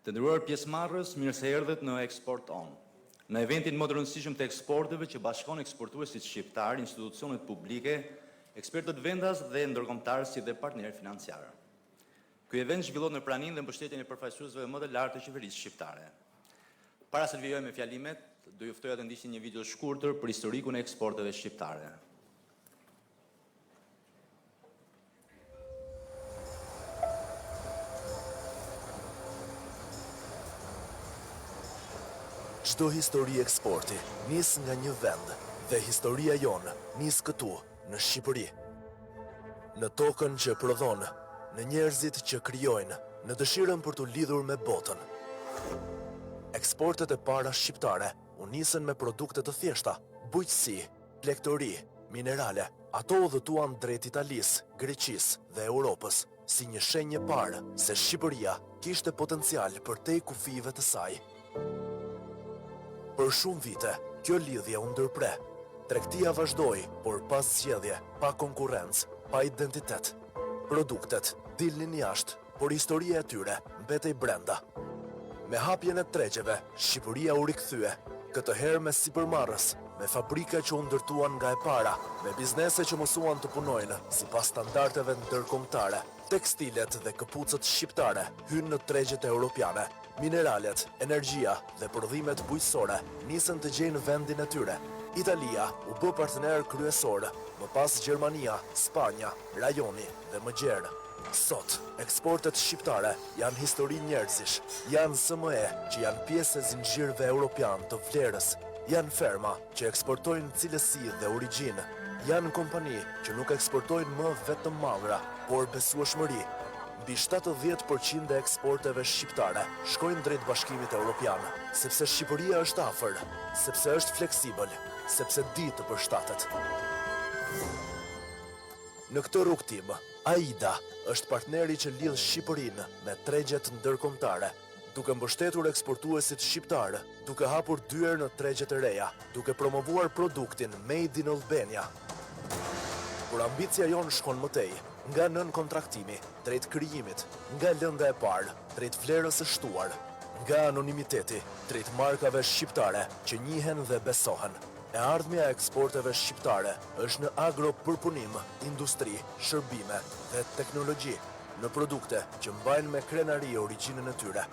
Të nderuar pjesëmarrës, mirë se erdhët në Export On. Në eventin më të rëndësishëm të eksporteve që bashkon eksportuesit shqiptar, institucionet publike, ekspertët vendas dhe ndërkombëtarë si dhe partnerë financiarë. Ky event zhvillohet në praninë dhe mbështetjen e përfaqësuesve më të lartë të qeverisë shqiptare. Para se të vijoj me fjalimet, do ju ftoja të ndiqni një video shkurtër për historikun e eksporteve shqiptare. Çdo histori eksporti nis nga një vend dhe historia jonë nis këtu, në Shqipëri. Në tokën që prodhon, në njerëzit që krijojnë, në dëshirën për të lidhur me botën. Eksportet e para shqiptare u nisën me produkte të thjeshta, bujqësi, plegtori, minerale. Ato udhëtuan drejt Italisë, Greqisë dhe Europës, si një shenjë parë se Shqipëria kishte potencial përtej kufive të saj. Për shumë vite, kjo lidhje u ndërpre. Tregtia vazhdoi, por pas zgjedhje, pa konkurrencë, pa identitet. Produktet dilnin jashtë, por historia e tyre mbetej brenda. Me hapjen e tregjeve, Shqipëria u rikthye, këtë herë me sipërmarrës, me fabrika që u ndërtuan nga e para, me biznese që mësuan të punojnë sipas standardeve ndërkombëtare. Tekstilet dhe këpucët shqiptare hynë në tregjet europiane. Mineralet, energjia dhe prodhimet bujqësore nisën të gjejnë vendin e tyre. Italia u bë partner kryesor, më pas Gjermania, Spanja, rajoni dhe më gjerë. Sot, eksportet shqiptare janë histori njerëzish, janë SME që janë pjesë e zinxhirëve europian të vlerës, janë ferma që eksportojnë cilësi dhe origjinë, janë kompani që nuk eksportojnë më vetëm mallra, por besueshmëri. Mbi 70% e eksporteve shqiptare shkojnë drejt Bashkimit Evropian, sepse Shqipëria është afër, sepse është fleksibël, sepse di të përshtatet. Në këtë rrugtim, AIDA është partneri që lidh Shqipërinë me tregjet ndërkombëtare, duke mbështetur eksportuesit shqiptar, duke hapur dyer në tregjet e reja, duke promovuar produktin Made in Albania. Por ambicia jonë shkon mëtej, nga nën kontraktimi, drejt krijimit, nga lënda e parë, drejt vlerës së shtuar, nga anonimiteti, drejt markave shqiptare që njihen dhe besohen. E ardhmja e eksporteve shqiptare është në agropërpunim, industri, shërbime dhe teknologji, në produkte që mbajnë me krenari origjinën e tyre.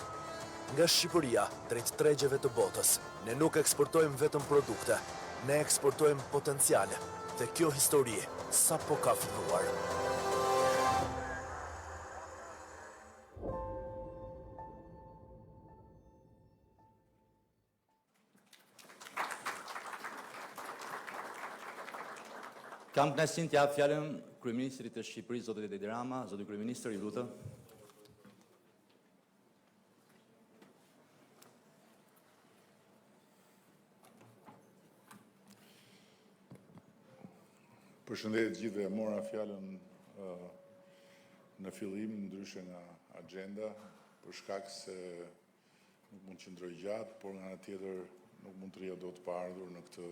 Nga Shqipëria drejt tregjeve të botës, ne nuk eksportojmë vetëm produkte, ne eksportojmë potencial, dhe kjo histori sa po ka filluar. Kam kënaqësinë të jap fjalën kryeministrit të Shqipërisë, zoti Edi Rama. Zoti kryeministër, ju lutem. Përshëndetje të gjithëve, mora fjalën në fillim, ndryshe nga agenda, për shkak se nuk mund të qëndroj gjatë, por nga ana tjetër nuk mund të rija dot pa ardhur në këtë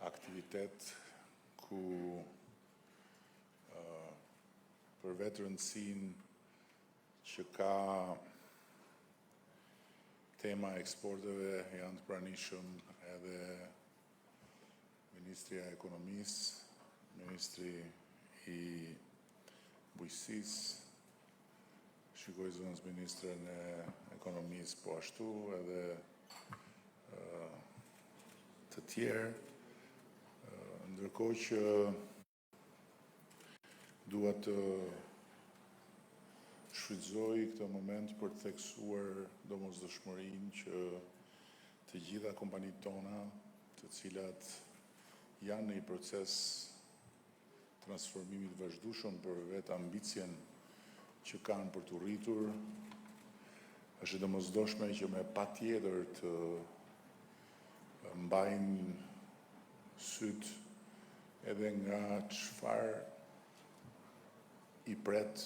aktivitet ku për vetë rëndësinë që ka tema e eksporteve janë të pranishëm edhe Ministria e Ekonomisë, Ministri i Bujqësisë, shikoj zonës Ministrën e Ekonomisë po ashtu, edhe të tjerë, ndërkohë që dua të shfrytëzoj këtë moment për të theksuar domosdoshmërinë që të gjitha kompanitë tona, të cilat janë në një proces transformimit vazhdueshëm për vetë ambicien që kanë për të rritur, është domosdoshme që me patjetër të mbajnë syt edhe nga çfarë i pret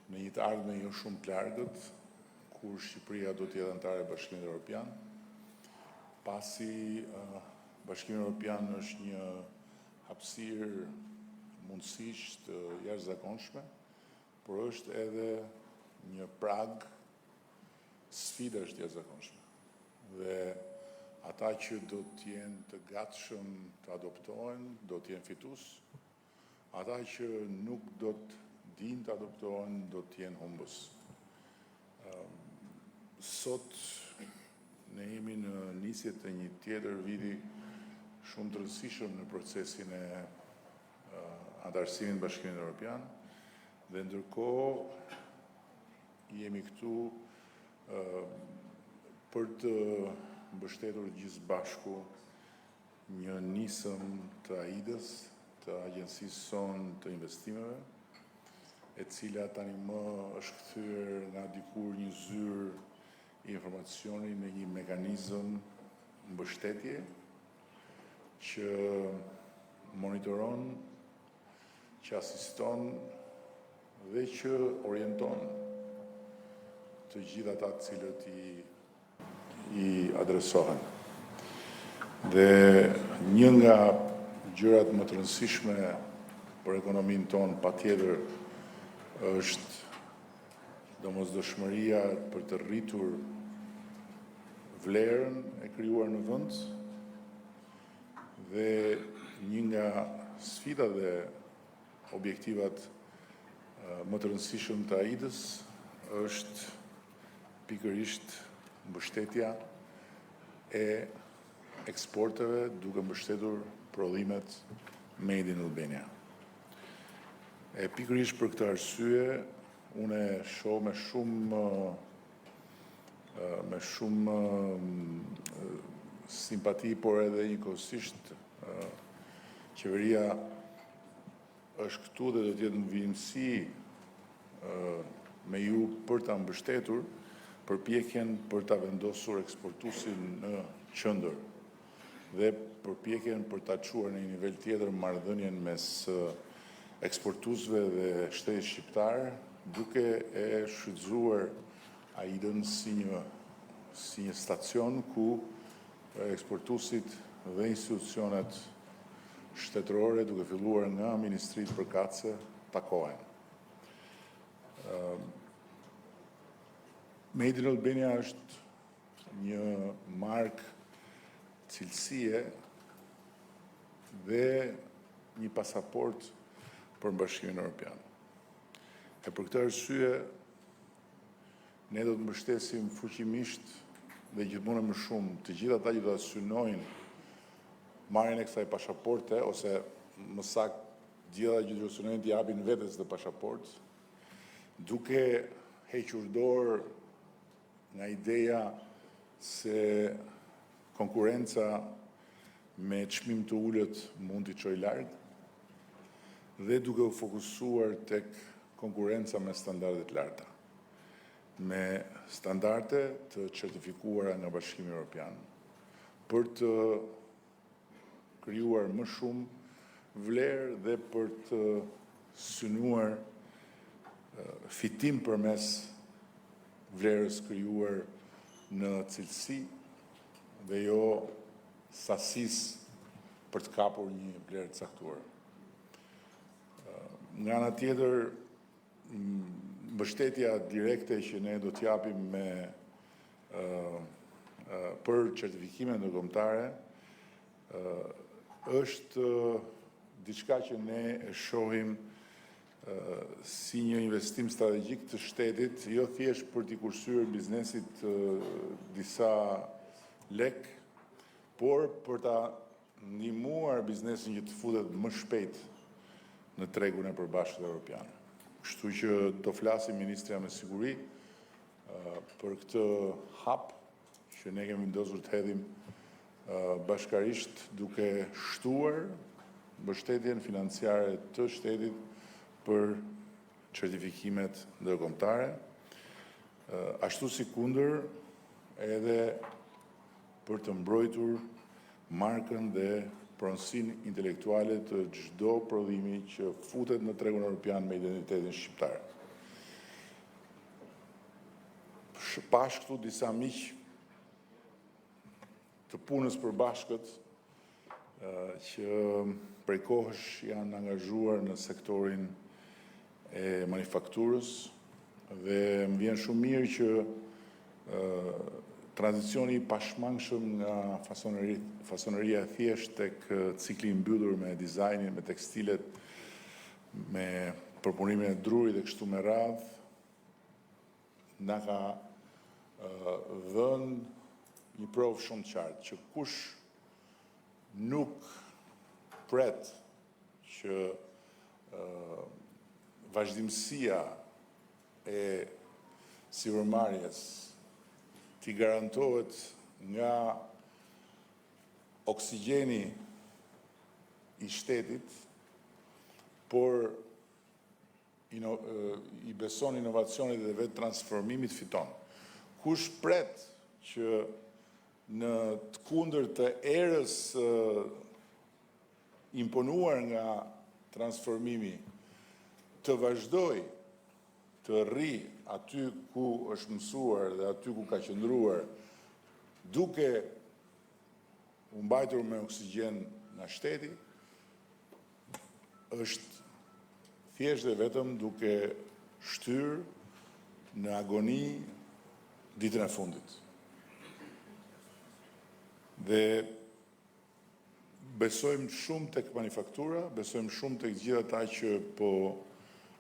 në një të ardhme jo shumë të largët, kur Shqipëria do të jetë anëtare e Bashkimit Evropian, pasi Bashkimi Evropian është një hapësirë mundësisht jashtëzakonshme, por është edhe një prag sfida është jashtëzakonshme. Dhe ata që do të jenë të gatshëm të adoptohen, do të jenë fitus. Ata që nuk do të dinë të adoptohen, do të jenë humbës. Sot ne jemi në nisje të një tjetër viti shumë të rëndësishëm në procesin e antarësimit në Bashkimin Evropian, dhe ndërkohë jemi këtu për të mbështetur gjithë bashku një nisëm të AIDës, të Agjencisë sonë të investimeve, e cila tani më është kthyer nga dikur një zyrë informacioni në një mekanizëm mbështetje që monitoron, që asiston dhe që orienton të gjithë ata të cilët i adresohen. Dhe një nga gjërat më të rëndësishme për ekonominë tonë patjetër është domosdoshmëria për të rritur vlerën e krijuar në vend, dhe një nga sfidat dhe objektivat më të rëndësishëm të AIDës është pikërisht mbështetja e eksporteve duke mbështetur prodhimet Made in Albania. E pikërisht për këtë arsye, unë shoh me shumë simpati, por edhe njëkohësisht qeveria është këtu dhe do të jetë në vijimësi me ju për ta mbështetur përpjekjen për ta vendosur eksportuesin në qendër dhe përpjekjen për ta çuar në një nivel tjetër marrëdhënien mes eksportuesve dhe shtetit shqiptar, duke e shfrytzuar AIDën si një stacion ku eksportuesit dhe institucionet shtetërore, duke filluar nga ministritë përkatëse, takohen. Made in Albania është një markë cilësie dhe një pasaport për Bashkimin Evropian. E për këtë arsye, ne do të mbështesim fuqimisht dhe gjithmonë më shumë të gjithë ata që do të synojnë marrjen e kësaj pasaporte, ose më saktë gjithë ata që do të synojnë të japin vetes të pasaportë, duke hequr dorë nga ideja se konkurenca me çmim të ulët mund t'i çojë larg, dhe duke u fokusuar tek konkurenca me standarde të larta, me standarde të certifikuara nga Bashkimi Evropian, për të krijuar më shumë vlerë dhe për të synuar fitim përmes vlerës krijuar në cilësi dhe jo sasisë për të kapur një vlerë të caktuar. Nga ana tjetër, mbështetja direkte që ne do t'japim për certifikime ndërkombëtare është diçka që ne e shohim si një investim strategjik të shtetit, jo thjesht për t'i kursyer biznesit disa lek, por për ta ndihmuar biznesin që të futet më shpejt në tregun e përbashkët evropian. Kështu që do flasim ministrja me siguri për këtë hap që ne kemi vendosur të hedhim bashkarisht, duke shtuar mbështetjen financiare të shtetit për certifikimet ndërkombëtare, ashtu si kundër edhe për të mbrojtur markën dhe pronësinë intelektuale të çdo prodhimi që futet në tregun evropian me identitetin shqiptar. Pash këtu disa miq të punës përbashkët që prej kohësh janë angazhuar në sektorin e manufakturës, dhe më vjen shumë mirë që tranzicioni i pashmangshëm nga fasoneria thjesht tek cikli i mbyllur me dizajnin, me tekstilet, me përpunimin e drurit dhe kështu me radhë, na ka dhënë një provë shumë qartë që kush nuk pret që vazhdimësia e sipërmarrjes t'i garantohet nga oksigjeni i shtetit, por i beson inovacionit dhe vetë transformimit fiton. Kush pret që në të kundër të erës imponuar nga transformimi të vazhdoj të rri aty ku është mësuar dhe aty ku ka qëndruar, duke u mbajtur me oksigjen nga shteti, është thjesht dhe vetëm duke shtyr në agoni ditën e fundit. Dhe besojmë shumë tek manufaktura, besojmë shumë tek gjithë ata që po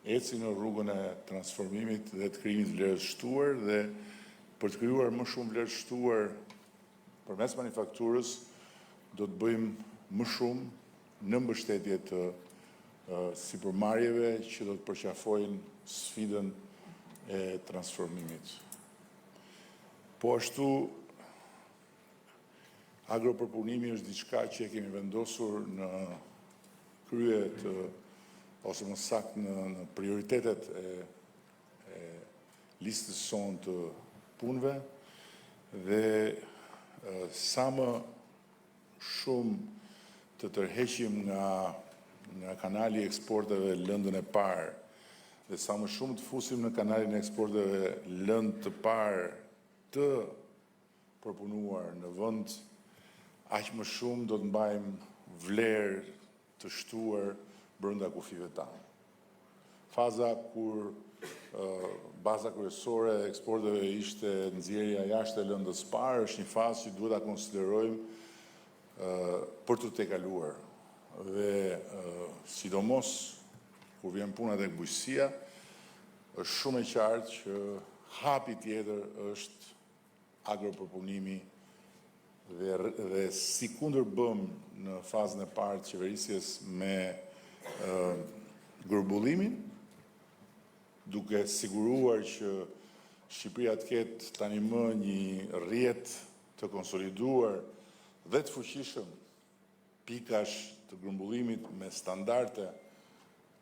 eci në rrugën e transformimit dhe të krijimit vlerës shtuar, dhe për të krijuar më shumë vlerë shtuar përmes manufakturës do të bëjmë më shumë në mbështetje të sipërmarrjeve që do të përqafojnë sfidën e transformimit. Po ashtu, agropërpunimi është diçka që e kemi vendosur në krye të, ose më saktë në prioritetet e listës sonë të punëve, dhe sa më shumë të tërheqim nga kanali i eksporteve lëndën e parë, dhe sa më shumë të fusim në kanalin e eksporteve lëndë të parë të përpunuar në vend, aq më shumë do të mbajmë vlerë të shtuar brenda kufive tanë. Faza kur baza kryesore e eksporteve ishte nxjerrja jashtë e lëndës parë, është një fazë që duhet ta konsiderojmë për të tejkaluar. Dhe sidomos kur vjen puna tek bujqësia, është shumë e qartë që hapi tjetër është agropërpunimi, dhe si kundër bëm në fazën e parë të qeverisjes me grumbullimin, duke siguruar që Shqipëria të ketë tani më një rrjet të konsoliduar dhe të fuqishëm pikash të grumbullimit me standarde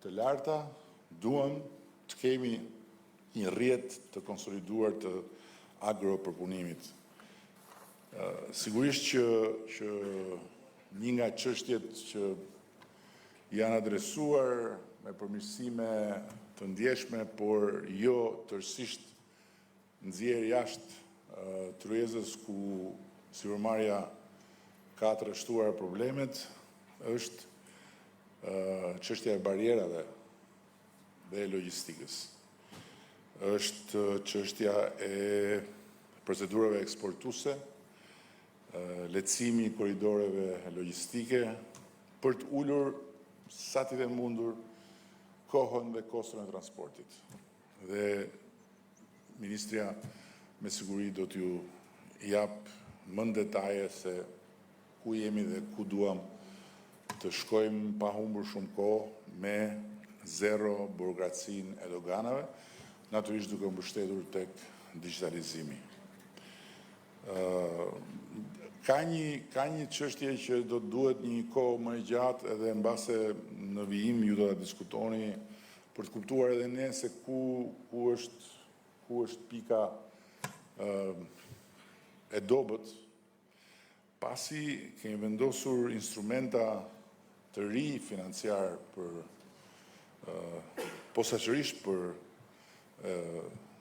të larta, duam të kemi një rrjet të konsoliduar të agropërpunimit. Sigurisht që një nga çështjet që janë adresuar me përmirësime të ndjeshme, por jo tërësisht nxjerr jashtë tryezës ku sipërmarrja ka trashëtuar problemet, është çështja e barierave dhe logjistikës. Është çështja e procedurave eksportuese, lehtësimi i korridoreve logjistike për të ulur sa t'i dhe mundur kohën dhe kostën e transportit. Dhe Ministria me siguri do t'ju jap më në detaje se ku jemi dhe ku duam të shkojmë pa humbur shumë kohë me zero burokracinë e doganave, natyrisht duke mbështetur tek digitalizimi. Ka një çështje që do të duhet një kohë më e gjatë, edhe mbase në vijim ju do ta diskutoni për të kuptuar edhe ne se ku është pika e dobët, pasi kemi vendosur instrumenta të ri financiar posaçërisht për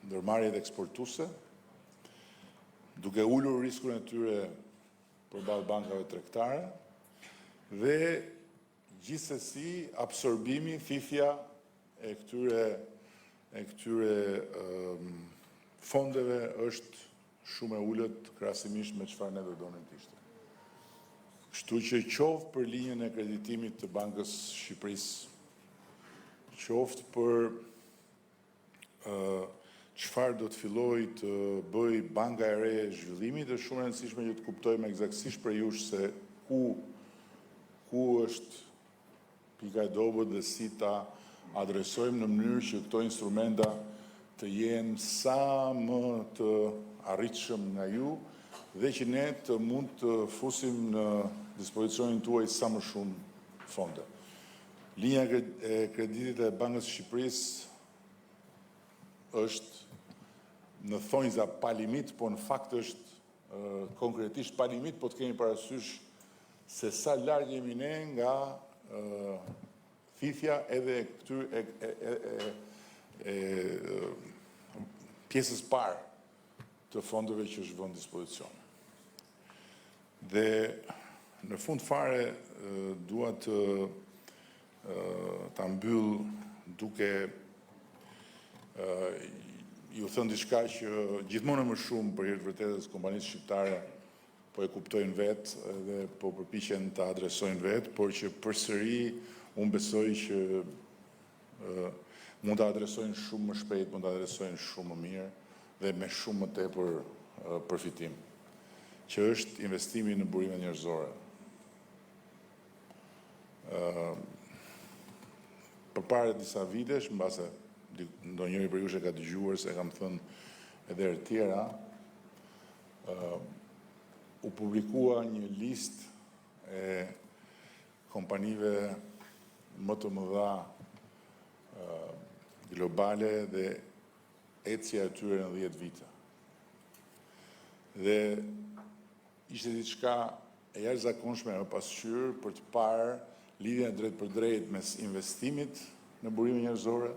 ndërmarrjet eksportuese, duke ulur riskun e tyre përballë bankave tregtare, dhe gjithsesi absorbimi, thithja e këtyre fondeve është shumë e ullët krahasimisht me çfarë ne do donim të ishte. Kështu që qoftë për linjën e kreditimit të Bankës Shqipërisë, qoftë për çfarë do të fillojë të bëj Banka e Re e Zhvillimit, është shumë e rëndësishme që të kuptojmë eksaktësisht për jush se ku është pika e dobët dhe si ta adresojmë në mënyrë që këto instrumenta të jenë sa më të arritshëm nga ju dhe që ne të mund të fusim në dispozicionin tuaj sa më shumë fonde. Linja e kreditit e Bankës Shqipërisë është në thonjza pa limit, po në fakt është konkretisht pa limit, po të kemi parasysh se sa larg jemi ne nga thithja edhe pjesës parë të fondeve që është vënë dispozicion. Dhe në fund fare dua ta mbyll duke ju thënë diçka që gjithmonë më shumë për hir të vërtetës kompanisë shqiptare po e kuptojnë vetë dhe po përpiqen ta adresojnë vetë, por që përsëri unë besoj që mund ta adresojnë shumë më shpejt, mund ta adresojnë shumë më mirë dhe me shumë më tepër përfitim, që është investimi në burime njerëzore. Përpara disa vitesh, mbase ndonjëri për jush e ka dëgjuar se kam thënë edhe herë tjera, u publikua një listë e kompanive më të mëdha globale dhe ecja e tyre në 10 vite. Dhe ishte diçka e jashtëzakonshme e pasqyrë për të parë lidhjen drejt për drejt mes investimit në burime njerëzore,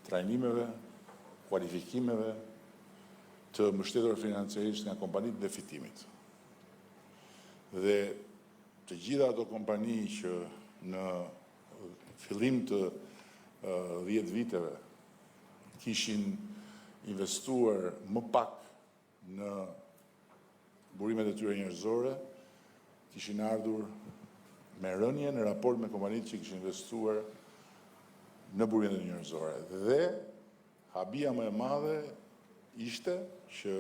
trajnimeve, kualifikimeve, të mbështetur financiarisht nga kompanitë dhe fitimit. Dhe të gjitha ato kompani që në fillim të 10 viteve kishin investuar më pak në burimet e tyre njerëzore, kishin ardhur me rënje në raport me kompanitë që kishin investuar në burimet e njerëzore. Dhe habia më e madhe ishte që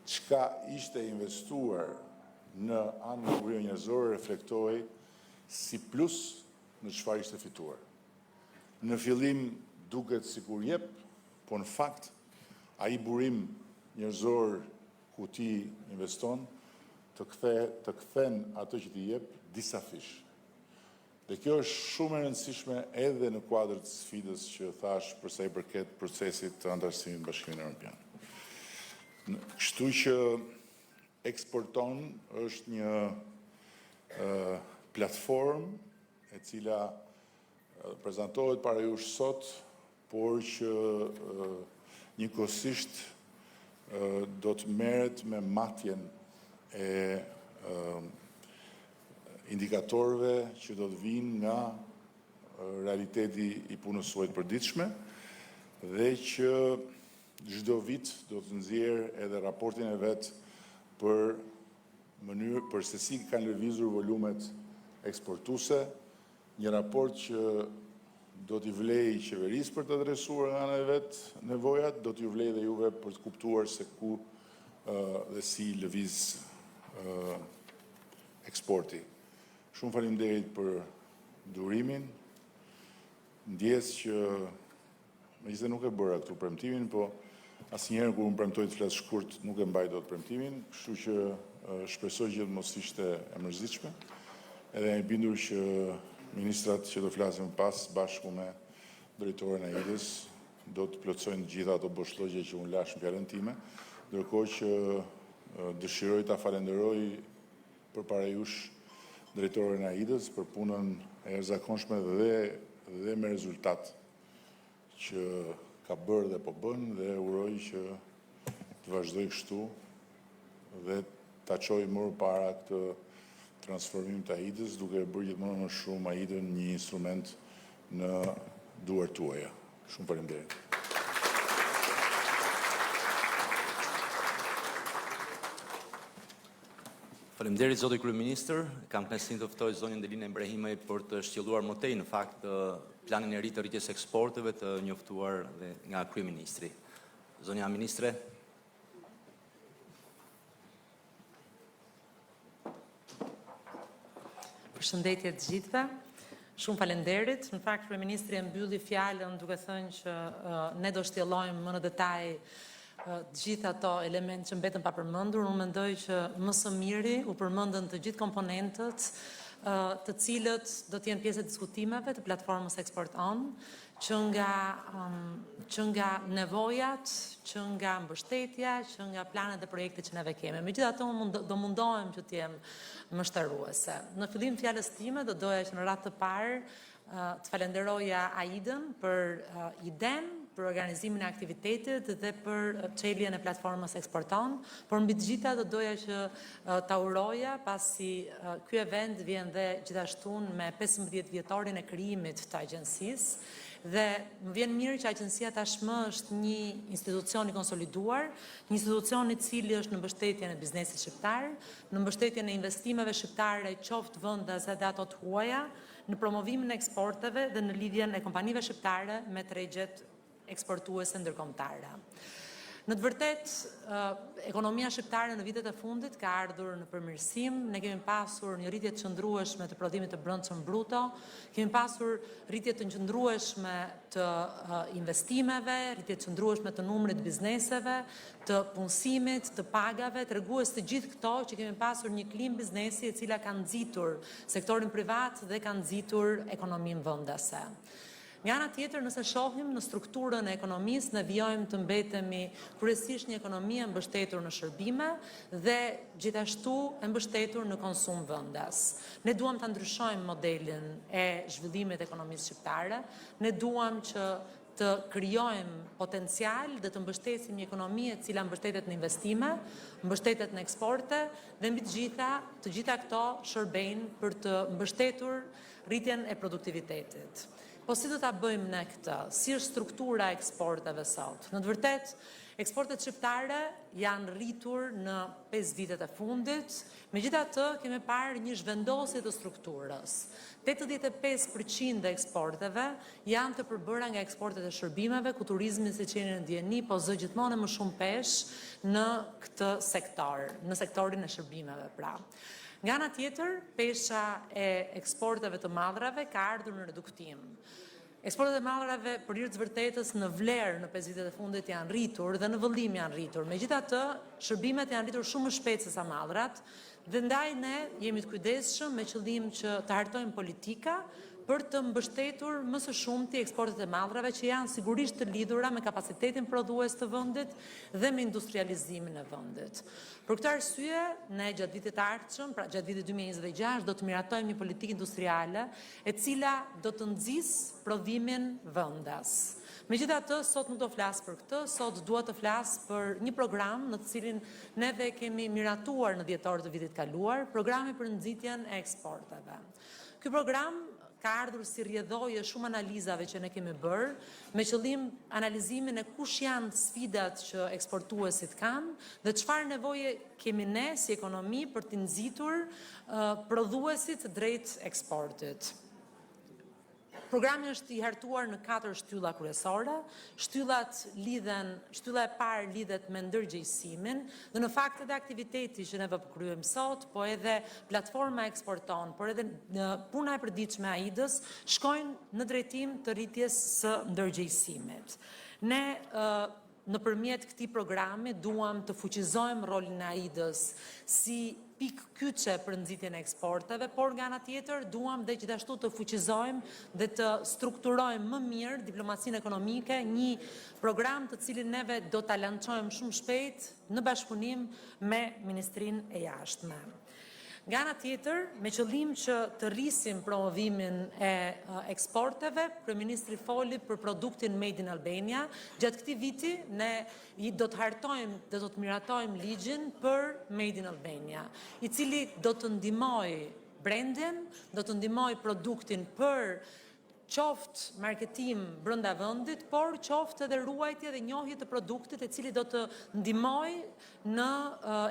çka ishte investuar në anë në burime njerëzore reflektoi si plus në çfarë ishte fituar. Në fillim duket sikur jep, po në fakt ai burim njerëzor ku ti investon të kthen atë që ti jep disa fish. Dhe kjo është shumë e rëndësishme edhe në kuadër të sfidës që thash për sa i përket procesit të antarësimit në Bashkimin Evropian. Kështu që Eksporton është një platformë e cila prezantohet para jush sot, por që njëkohësisht do të merret me matjen e indikatorëve që do të vinë nga realiteti i punës suaj të përditshme dhe që çdo vit do të nxjerrë edhe raportin e vet për se si kanë lëvizur volumet eksportuese, një raport që do t'i vlej qeverisë për të adresuar nga ana e vet nevojat, do t'ju vlej dhe juve për të kuptuar se ku dhe si lëviz eksporti. Shumë faleminderit për durimin. Ndjes që megjithëse nuk e bëra këtu premtimin, po asnjëherë kur unë premtoj të flas shkurt nuk e mbaj dot premtimin, kështu që shpresoj që të mos ishte e mërzitshme. Edhe jam i bindur që ministrat që do flasin më pas bashkë me drejtoren e AIDës do të plotësojnë gjitha ato boshllogje që unë lash në fjalën time, ndërkohë që dëshiroj ta falenderoj përpara jush drejtoren e AIDës për punën e jashtëzakonshme dhe me rezultat që ka bërë dhe po bën dhe uroj që të vazhdoj kështu dhe ta çojë më parë këtë transformim të AIDës duke bërë gjithmonë më shumë AIDën një instrument në duart tuaja. Shumë faleminderit. Faleminderit zoti kryeministër. Kam kënaqësinë të ftoj zonjën Delina Ibrahimaj për të shtjelluar më tej në fakt planin e ri të rritjes eksporteve të njoftuar dhe nga kryeministri. Zonja ministre. Përshëndetje të gjithëve. Shumë falenderit. Në fakt, kryeministri e mbylli fjalën duke thënë që ne do shtjellojmë më në detaj të gjitha ato elementë që mbetën pa përmendur. Unë mendoj që më së miri u përmendën të gjithë komponentët, të cilët do të jenë pjesë e diskutimeve të platformës Export On, që nga nevojat, që nga mbështetja, që nga planet dhe projekte që neve kemi. Megjithatë, unë do mundohem që të jem mbështeruese. Në fillim fjalës time do doja që në radhë të parë të falenderoja Aidën për idenë, për organizimin e aktivitetit dhe për çeljen e platformës Export On, por mbi të gjitha do doja që ta uroja pasi ky event vjen dhe gjithashtu me 15 vjetorin e krijimit të agjencisë. Dhe më vjen mirë që agjencia tashmë është një institucion i konsoliduar, një institucion i cili është në mbështetjen e biznesit shqiptar, në mbështetjen e investimeve shqiptare, qoftë vendas edhe ato të huaja, në promovimin e eksporteve dhe në lidhjen e kompanive shqiptare me tregjet eksportuese ndërkombëtare. Në të vërtet, ekonomia shqiptare në vitet e fundit ka ardhur në përmirësim. Ne kemi pasur një rritje të qëndrueshme të prodhimit të brendshëm bruto, kemi pasur rritje të qëndrueshme të investimeve, rritje të qëndrueshme të numrit bizneseve, të punësimit, të pagave, tregues të gjithë këto që kemi pasur një klimë biznesi e cila ka nxitur sektorin privat dhe ka nxitur ekonominë vendase. Nga ana tjetër, nëse shohim në strukturën e ekonomisë, ne vijojmë të mbetemi kryesisht një ekonomi e mbështetur në shërbime dhe gjithashtu e mbështetur në konsum vendas. Ne duam ta ndryshojmë modelin e zhvillimit të ekonomisë shqiptare, ne duam që të krijojmë potencial dhe të mbështesim një ekonomi e cila mbështetet në investime, mbështetet në eksporte dhe mbi të gjitha këto shërbejnë për të mbështetur rritjen e produktivitetit. Po si do ta bëjmë ne këtë? Si është struktura e eksporteve sot? Në të vërtetë, eksportet shqiptare janë rritur në 5 vitet e fundit, megjithatë kemi parë një zhvendosje të strukturës. 85% e eksporteve janë të përbëra nga eksportet e shërbimeve, ku turizmi, siç jeni në dieni, po zë gjithmonë më shumë peshë në këtë sektor, në sektorin e shërbimeve pra. Nga ana tjetër, pesha e eksporteve të madhrave ka ardhur në reduktim. Eksportet e madhrave për hir të vërtetës në vlerë në 5 vitet e fundit janë rritur dhe në vëllim janë rritur. Megjithatë, shërbimet janë rritur shumë më shpejt se sa madhrat dhe ndaj ne jemi të kujdesshëm me qëllim që të hartojmë politika për të mbështetur më së shumti eksportet e madhrave që janë sigurisht të lidhura me kapacitetin prodhues të vendit dhe me industrializimin e vendit. Për këtë arsye, ne gjatë vitit të ardhshëm, pra gjatë vitit 2026, do të miratojmë një politikë industriale e cila do të nxjisë prodhimin vendas. Megjithatë, sot nuk do flas për këtë, sot dua të flas për një program në të cilin neve kemi miratuar në dhjetor të vitit kaluar, programi për nxitjen e eksporteve. Ky program ka ardhur si rrjedhoje shumë analizave që ne kemi bërë, me qëllim analizimin e kush janë sfidat që eksportuesit kanë dhe çfarë nevoje kemi ne si ekonomi për të nxitur prodhuesit drejt eksportit. Programi është i hartuar në 4 shtylla kryesore. Shtylla e parë lidhet me ndërgjegjësimin dhe në fakt edhe aktiviteti që ne kryejmë sot, po edhe platforma Export On, por edhe puna e përditshme e Aidës shkojnë në drejtim të rritjes së ndërgjegjësimit. Ne nëpërmjet këtij programi duam të fuqizojmë rolin e Aidës si pikë kyçe për nxitjen e eksporteve, por nga ana tjetër duam dhe gjithashtu të fuqizojmë dhe të strukturojmë më mirë diplomacinë ekonomike, një program të cilin neve do ta lançojmë shumë shpejt në bashkëpunim me Ministrinë e Jashtme. Nga ana tjetër, me qëllim që të rrisim promovimin e eksporteve, kryeministri foli për produktin Made in Albania. Gjatë këtij viti ne do të hartojmë dhe do të miratojmë ligjin për Made in Albania, i cili do të ndihmojë brendin, do të ndihmojë produktin për qoftë marketim brenda vendit, por qoftë edhe ruajtje dhe njohje të produktit e cili do të ndihmojë në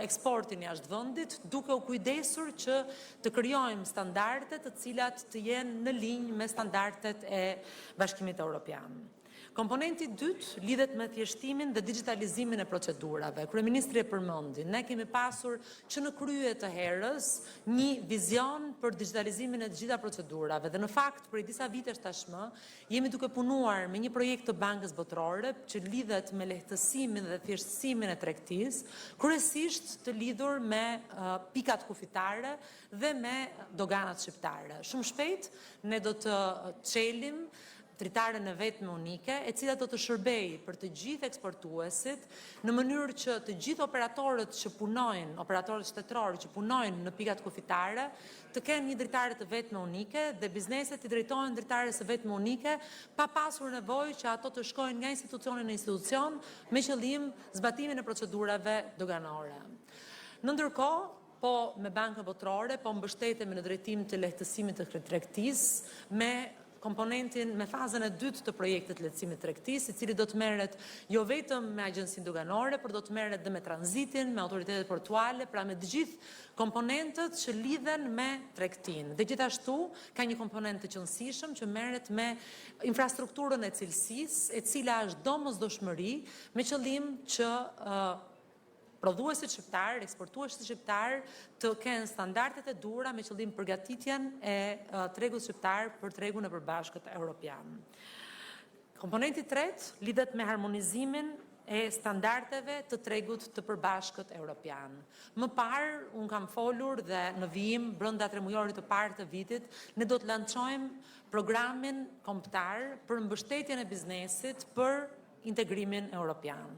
eksportin jashtë vendit, duke u kujdesur që të krijojmë standarde të cilat të jenë në linjë me standardet e Bashkimit Evropian. Komponenti dytë lidhet me thjeshtimin dhe digitalizimin e procedurave. Kryeministri e përmendi, ne kemi pasur që në krye të herës një vizion për digitalizimin e të gjitha procedurave dhe në fakt për disa vitesh tashmë jemi duke punuar me një projekt të Bankës Botërore që lidhet me lehtësimin dhe thjeshtësimin e tregtisë, kryesisht të lidhur me pikat kufitare dhe me doganat shqiptare. Shumë shpejt ne do të çelim dritaren e vetme unike, e cila do të shërbejë për të gjithë eksportuesit në mënyrë që të gjithë operatorët që punojnë, operatorët shtetëror që punojnë në pikat kufitare, të kenë një dritare të vetme unike dhe bizneset i drejtohen dritares së vetme unike, pa pasur nevojë që ato të shkojnë nga institucioni në institucion me qëllim zbatimin e procedurave doganore. Në ndërkohë, po me Bankën Botërore, po mbështetemi në drejtim të lehtësimit të tregtisë me komponentin me fazën e dytë të projektit lehtësimit të tregtisë, i cili do të merret jo vetëm me agjencinë doganore, por do të merret dhe me tranzitin, me autoritetet portuale, pra me të gjithë komponentët që lidhen me tregtinë. Dhe gjithashtu ka një komponent të qëndësishëm që merret me infrastrukturën e cilësisë, e cila është domosdoshmëri me qëllim që prodhuesit shqiptar, eksportuesit shqiptar të kenë standardet e duhura me qëllim përgatitjen e tregut shqiptar për tregun e përbashkët evropian. Komponenti tretë lidhet me harmonizimin e standardeve të tregut të përbashkët evropian. Më parë, unë kam folur dhe në vijim brenda 3 mujorit të parë të vitit, ne do të lançojmë programin kombëtar për mbështetjen e biznesit për integrimin evropian.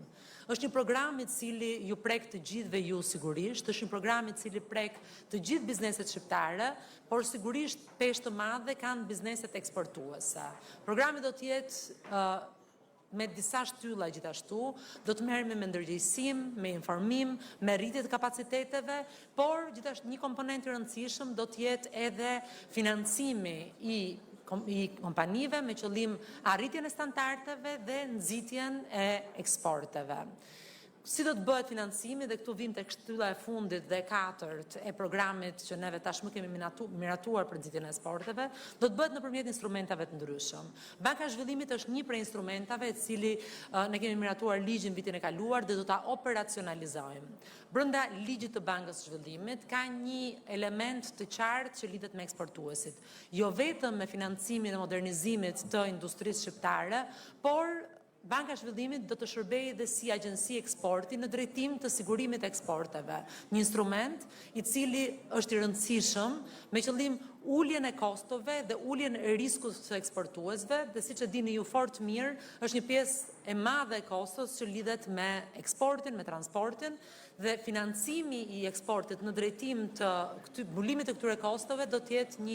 Është një program i cili ju prek të gjithëve ju sigurisht, është një program i cili prek të gjithë bizneset shqiptare, por sigurisht peshë të madhe kanë bizneset eksportuese. Programi do të jetë me disa shtylla gjithashtu, do të merremi me ndërgjegjësim, me informim, me rritje të kapaciteteve, por gjithashtu një komponent i rëndësishëm do të jetë edhe financimi i kompanive me qëllim arritjen e standardeve dhe nxitjen e eksporteve. Si do të bëhet financimi, dhe këtu vim tek shtylla e fundit dhe e katërt e programit që neve tashmë kemi miratuar për nxitjen e eksporteve, do të bëhet nëpërmjet instrumentave të ndryshëm. Banka e Zhvillimit është një prej instrumentave e cili ne kemi miratuar ligjin vitin e kaluar dhe do ta operacionalizojmë. Brenda ligjit të Bankës së Zhvillimit ka një element të qartë që lidhet me eksportuesit. Jo vetëm me financimin e modernizimit të industrisë shqiptare, por Banka e Zhvillimit do të shërbejë dhe si agjenci eksporti në drejtim të sigurimit të eksporteve. Një instrument i cili është i rëndësishëm me qëllim uljen e kostove dhe uljen e riskut të eksportuesve, dhe siç e dini ju fort mirë, është një pjesë e madhe e kostos që lidhet me eksportin, me transportin, dhe financimi i eksportit në drejtim të mbulimit të këtyre kostove do të jetë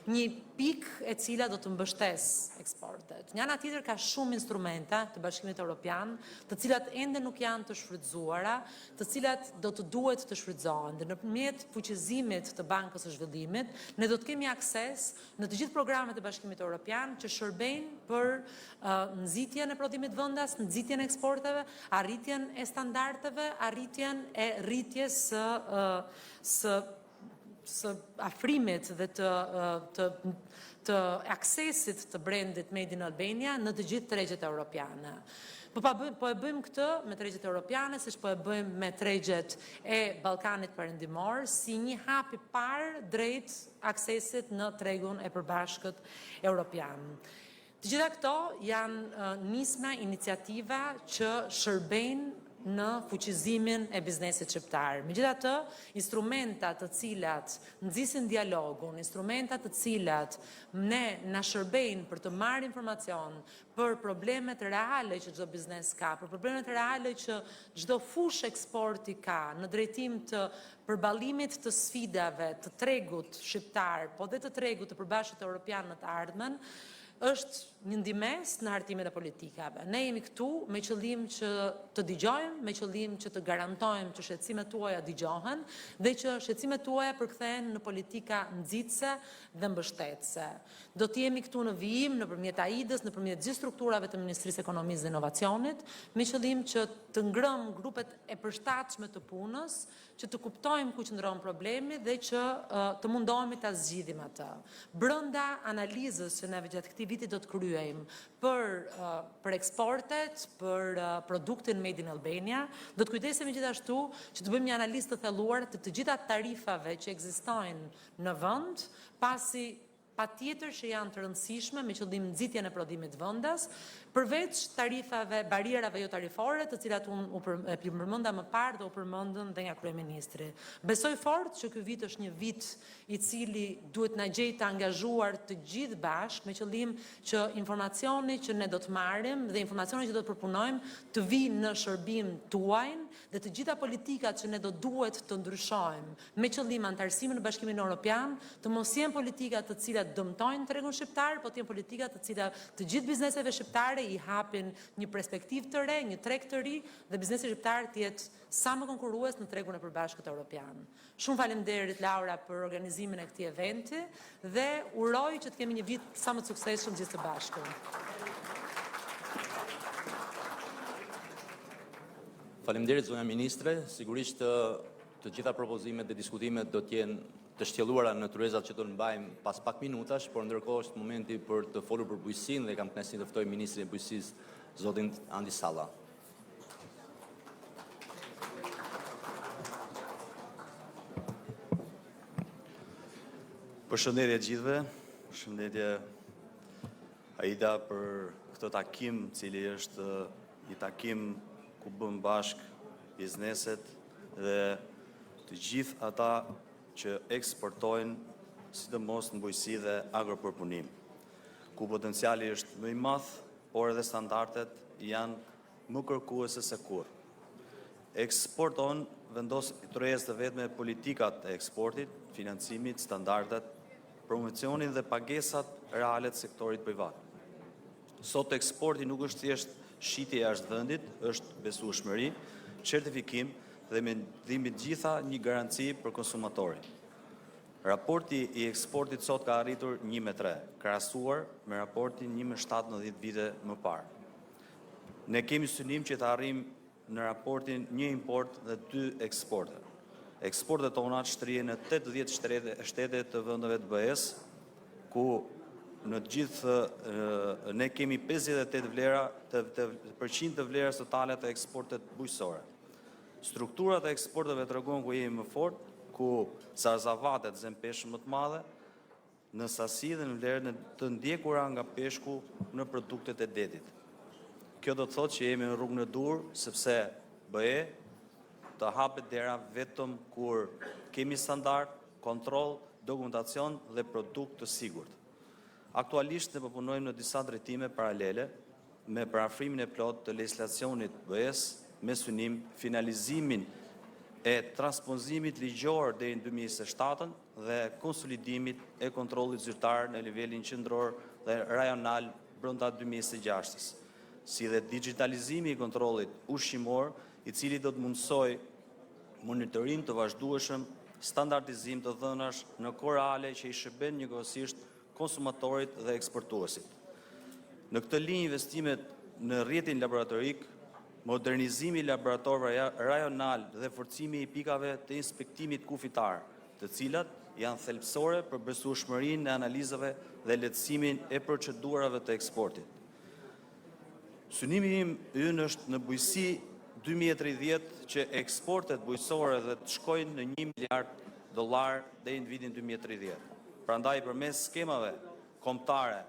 një pikë e cila do të mbështes eksportet. Nga ana tjetër ka shumë instrumenta të Bashkimit Evropian, të cilat ende nuk janë të shfrytzuara, të cilat do të duhet të shfrytëzohen. Dhe nëpërmjet fuqizimit të Bankës së Zhvillimit, ne do të kemi akses në të gjithë programet e Bashkimit Evropian që shërbejnë për nxitjen e prodhimit vendas, nxitjen e eksporteve, arritjen e standardeve, arritjen e rritjes së afrimit dhe të aksesit të brendit Made in Albania në të gjithë tregjet europiane. Po e bëjmë këtë me tregjet europiane, siç po e bëjmë me tregjet e Ballkanit Perëndimor, si një hap i parë drejt aksesit në tregun e përbashkët europian. Të gjitha këto janë nisma iniciativa që shërbejnë në fuqizimin e biznesit shqiptar. Megjithatë, instrumenta të cilat nxisin dialogun, instrumenta të cilat ne na shërbejnë për të marrë informacion për problemet reale që çdo biznes ka, për problemet reale që çdo fushë eksporti ka, në drejtim të përballimit të sfidave të tregut shqiptar, po dhe të tregut të përbashkët evropian në të ardhmen, është një ndihmës në hartimin e politikave. Ne jemi këtu me qëllim që të dëgjojmë, me qëllim që të garantojmë që shqetësimet tuaja dëgjohen dhe që shqetësimet tuaja përkthehen në politika nxitëse dhe mbështetëse. Do të jemi këtu në vijim nëpërmjet AID-s, nëpërmjet gjithë strukturave të Ministrisë së Ekonomisë dhe Inovacionit, me qëllim që të ngrëmë grupet e përshtatshme të punës, që të kuptojmë ku qëndron problemi dhe që të mundohemi ta zgjidhim atë. Brenda analizës që ne gjatë këtij viti do të kryejmë për eksportet, për produktin Made in Albania, do të kujdesemi gjithashtu që të bëjmë një analizë të thelluar të gjitha tarifave që ekzistojnë në vend, pasi patjetër që janë të rëndësishme me qëllim nxitjen e prodhimit vendas, përveç tarifave, barierave jo tarifore, të cilat unë e përmenda më parë dhe u përmendën dhe nga kryeministri. Besoj fort që ky vit është një vit i cili duhet na gjejë të angazhuar të gjithë bashkë me qëllim që informacioni që ne do të marrim dhe informacioni që do të përpunojmë të vijnë në shërbim tuaj dhe të gjitha politikat që ne do duhet të ndryshojmë me qëllim antarësimin në Bashkimin Evropian, të mos jenë politika të cilat dëmtojnë tregun shqiptar, por të jenë politika të cilat të gjithë bizneseve shqiptare i hapin një perspektivë të re, një treg të ri dhe biznesi shqiptar të jetë sa më konkurrues në tregun e përbashkët evropian. Shumë faleminderit Laura për organizimin e këtij eventi dhe uroj që të kemi një vit sa më të suksesshëm gjithë së bashku. Faleminderit zonja ministre, sigurisht të gjitha propozimet dhe diskutimet do të jenë të shtjelluara në tryezat që do të mbajmë pas pak minutash, por ndërkohë është momenti për të folur për bujqësinë dhe kam kënaqësinë të ftoj ministrin e bujqësisë, zotin Andi Salla. Përshëndetje gjithëve, përshëndetje Aida për këtë takim, cili është një takim ku bëm bashk bizneset dhe të gjithë ata që eksportojnë, sidomos në bujqësi dhe agropërpunim, ku potenciali është më i madh, por edhe standardet janë më kërkuese se kurrë. Eksporton vendos tryezë të vetme politikat e eksportit, financimit, standardet, promocionin dhe pagesat reale të sektorit privat. Sot eksporti nuk është thjesht shitje jashtë vendit, është besueshmëri, certifikim dhe me ndihmën gjitha një garanci për konsumatorin. Raporti i eksportit sot ka arritur 1:3, krahasuar me raportin 1:17 vite më parë. Ne kemi synim që të arrijmë në raportin 1 import dhe 2 eksporte. Eksportet tona shtrihen në 80 shtete të vendeve të BE-s, ku në gjithë ne kemi 58 vlera % të vlerës totale të eksportet bujqësore. Strukturat e eksporteve tregojnë ku jemi më fort, ku zarzavatet zën peshë më të madhe në sasi dhe në vlerën të ndjekura nga peshku në produktet e detit. Kjo do të thotë që jemi në rrugën e dur, sepse BE të hapet dera vetëm kur kemi standard, kontroll, dokumentacion dhe produkt të sigurt. Aktualisht ne punojmë në disa drejtime paralele me parafrimin e plot të legjislacionit BE-s, me synim finalizimin e transpozimit ligjor deri në 2027 dhe konsolidimit e kontrollit zyrtar në nivelin qendror dhe rajonal brenda 2026-s, si dhe digitalizimi i kontrollit ushqimor, i cili do të mundsoj monitorim të vazhdueshëm, standardizim të dhënash në kohë reale që i shërben njëkohësisht konsumatorit dhe eksportuesit. Në këtë linjë investimet në rrjetin laboratorik, modernizimi i laboratorëve rajonal dhe forcimi i pikave të inspektimit kufitar, të cilat janë thelbësore për besueshmërinë e analizave dhe lehtësimin e procedurave të eksportit. Synimi im ynë është në bujqësi 2030 që eksportet bujqësore dhe të shkojnë në $1 miliard deri në vitin 2030. Prandaj përmes skemave kombëtare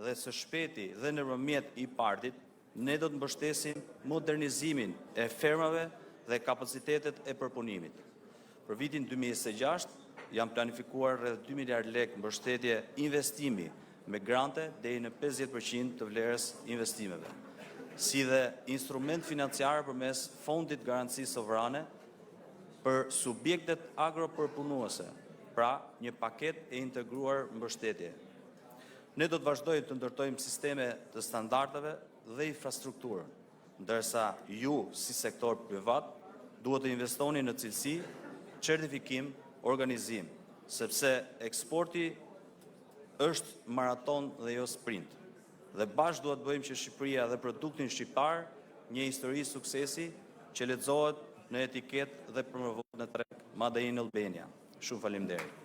dhe së shpejti dhe nëpërmjet i partit, ne do të mbështesim modernizimin e fermave dhe kapacitetet e përpunimit. Për vitin 2026 janë planifikuar rreth 2 miliard lekë mbështetje investimi me grante deri në 50% të vlerës investimeve, si dhe instrument financiar përmes fondit garanci sovrane për subjektet agropërpunuese, pra një paket e integruar mbështetje. Ne do të vazhdojmë të ndërtojmë sisteme të standardeve dhe infrastrukturën, ndërsa ju, si sektor privat, duhet të investoni në cilësi, certifikim, organizim, sepse eksporti është maraton dhe jo sprint. Dhe bashkë duhet bëjmë që Shqipëria dhe produktin shqiptar një histori suksesi që lexohet në etiketë dhe promovohet në treg Made in Albania. Shumë faleminderit.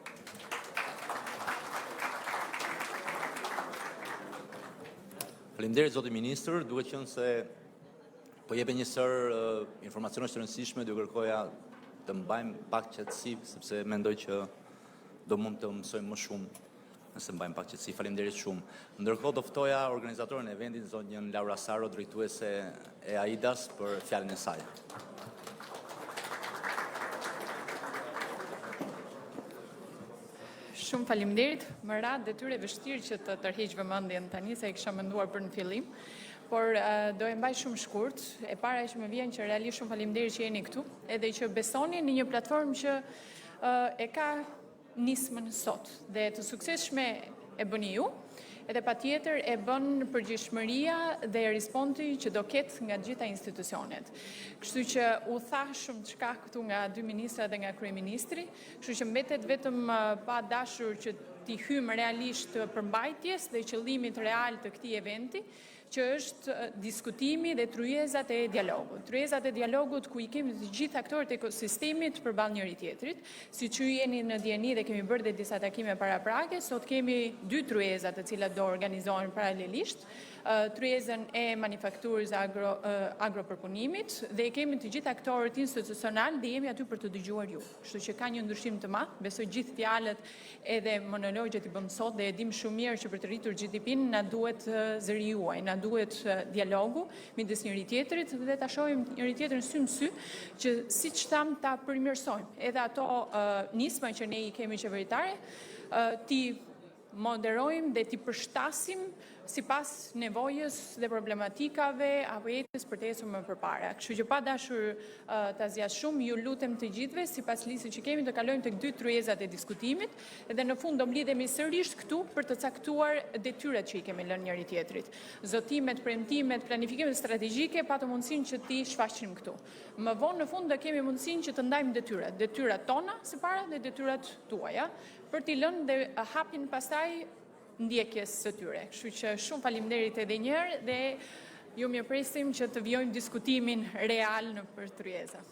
Faleminderit zoti ministër, duke qenë se po jepe një sër informacionesh të rëndësishme, do kërkoja të mbajmë pak qetësi, sepse mendoj që do mund të mësojmë më shumë nëse mbajmë pak qetësi. Faleminderit shumë. Ndërkohë do ftoja organizatorin e eventit, zonjën Laura Saro, drejtuese e AIDAS, për fjalën e saj. Shumë faleminderit. Më ra detyrë e vështirë që të tërheq vëmendjen tani, se e kisha menduar për në fillim, por do e mbaj shumë shkurt. E para që më vjen që realisht shumë faleminderit që jeni këtu, edhe që besoni në një platformë që e ka nismën sot dhe të suksesshme e bëni ju, edhe patjetër e bën përgjegjësia dhe respondi që do ketë nga gjitha institucionet. Kështu që u tha shumë çka këtu nga dy ministra dhe nga kryeministri, kështu që mbetet vetëm pa dashur që t'i hymë realisht përmbajtjes dhe qëllimit real të këtij eventi, që është diskutimi dhe tryezat e dialogut. Tryezat e dialogut ku I kemi të gjithë aktorët e ekosistemit përballë njëri tjetrit, siç ju jeni në dieni dhe kemi bërë dhe disa takime paraprake, sot kemi dy tryezat të cilat do organizohen paralelisht, tryezën e manufakturës agropërpunimit dhe kemi të gjithë aktorët institucional dhe jemi aty për të dëgjuar ju. Kështu që ka një ndryshim të madh, besoj gjithë fjalët edhe monologjet I bëm sot dhe e dim shumë mirë që për të rritur GDP-n na duhet zëri juaj, na duhet dialogu midis njëri tjetrit dhe ta shohim njëri tjetrin sy në sy që siç tham ta përmirësojmë edhe ato nisma që ne I kemi qeveritare, ti moderojmë dhe ti përshtasim sipas nevojës dhe problematikave apo jetës për të ecur më përpara. Kështu që pa dashur ta zgjas shumë, ju lutem të gjithëve sipas listës që kemi të kalojmë tek dy tryezat e diskutimit dhe në fund do mblidhemi sërish këtu për të caktuar detyrat që I kemi lënë njëri tjetrit. Zotimet, premtimet, planifikimet strategjike patë mundësinë që ti shfaqim këtu. Më vonë në fund do kemi mundësinë që të ndajmë detyrat tona së para dhe detyrat tuaja, për t'i lënë dhe hapin pastaj ndjekjes së tyre. Kështu që shumë faleminderit edhe një herë dhe ju mirëpresim që të vijojmë diskutimin real në për tryeza.